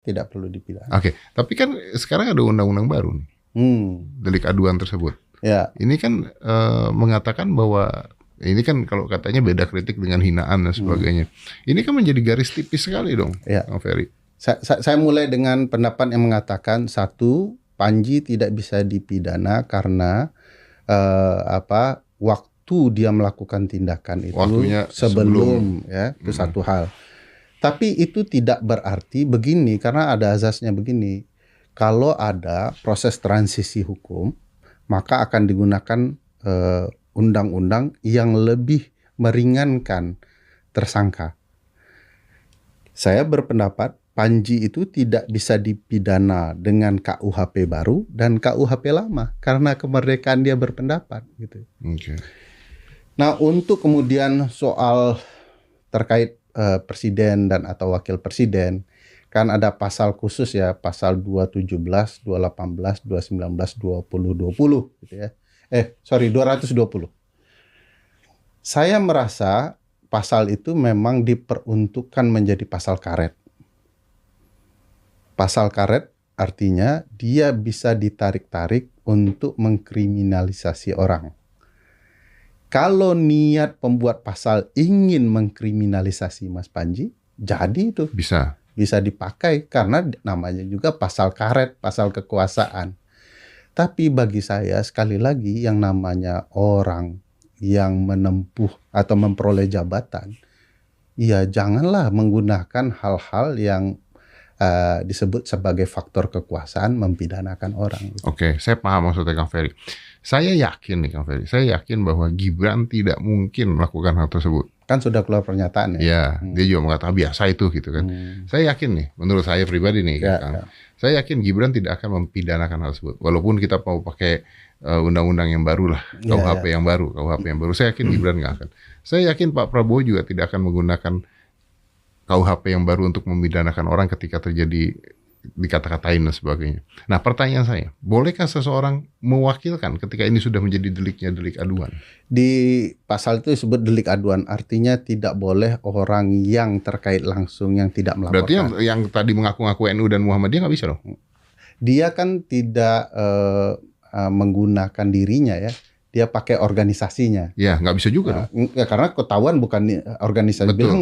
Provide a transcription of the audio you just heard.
tidak perlu dipidana. Oke, tapi kan sekarang ada undang-undang baru nih, delik aduan tersebut. Ya. Ini kan mengatakan bahwa ini kan kalau katanya beda kritik dengan hinaan dan sebagainya. Ini kan menjadi garis tipis sekali dong, Bang Ferry. Saya mulai dengan pendapat yang mengatakan, satu, Panji tidak bisa dipidana karena waktu dia melakukan tindakan itu waktunya sebelum ya, itu satu hal. Tapi itu tidak berarti begini, karena ada azasnya begini. Kalau ada proses transisi hukum, maka akan digunakan undang-undang yang lebih meringankan tersangka. Saya berpendapat Panji itu tidak bisa dipidana dengan KUHP baru dan KUHP lama karena kemerdekaan dia berpendapat gitu. Okay. Nah, untuk kemudian soal terkait presiden dan atau wakil presiden, kan ada pasal khusus ya, pasal 217, 218, 219, 2020 gitu ya. 220. Saya merasa pasal itu memang diperuntukkan menjadi pasal karet. Pasal karet artinya dia bisa ditarik-tarik untuk mengkriminalisasi orang. Kalau niat pembuat pasal ingin mengkriminalisasi Mas Panji, jadi itu bisa dipakai karena namanya juga pasal karet, pasal kekuasaan. Tapi bagi saya sekali lagi yang namanya orang yang menempuh atau memperoleh jabatan, ya janganlah menggunakan hal-hal yang disebut sebagai faktor kekuasaan mempidanakan orang. Oke, saya paham maksudnya Kang Ferry. Saya yakin nih Kang Ferry, saya yakin bahwa Gibran tidak mungkin melakukan hal tersebut. Kan sudah keluar pernyataan ya. Ya, dia juga mengatakan biasa itu gitu kan. Saya yakin nih, menurut saya pribadi nih, Kang. Saya yakin Gibran tidak akan mempidanakan hal tersebut. Walaupun kita mau pakai undang-undang yang baru lah, KUHP yang baru, saya yakin Gibran nggak akan. Saya yakin Pak Prabowo juga tidak akan menggunakan KUHP yang baru untuk memidanakan orang ketika terjadi dikata-katain dan sebagainya. Nah, pertanyaan saya, bolehkah seseorang mewakilkan ketika ini sudah menjadi deliknya delik aduan? Di pasal itu disebut delik aduan, artinya tidak boleh orang yang terkait langsung yang tidak melaporkan. Berarti yang tadi mengaku-ngaku NU dan Muhammadiyah nggak bisa dong? Dia kan tidak menggunakan dirinya ya. Dia pakai organisasinya. Ya, nggak bisa juga dong. Ya, karena ketahuan bukan organisasi. Betul.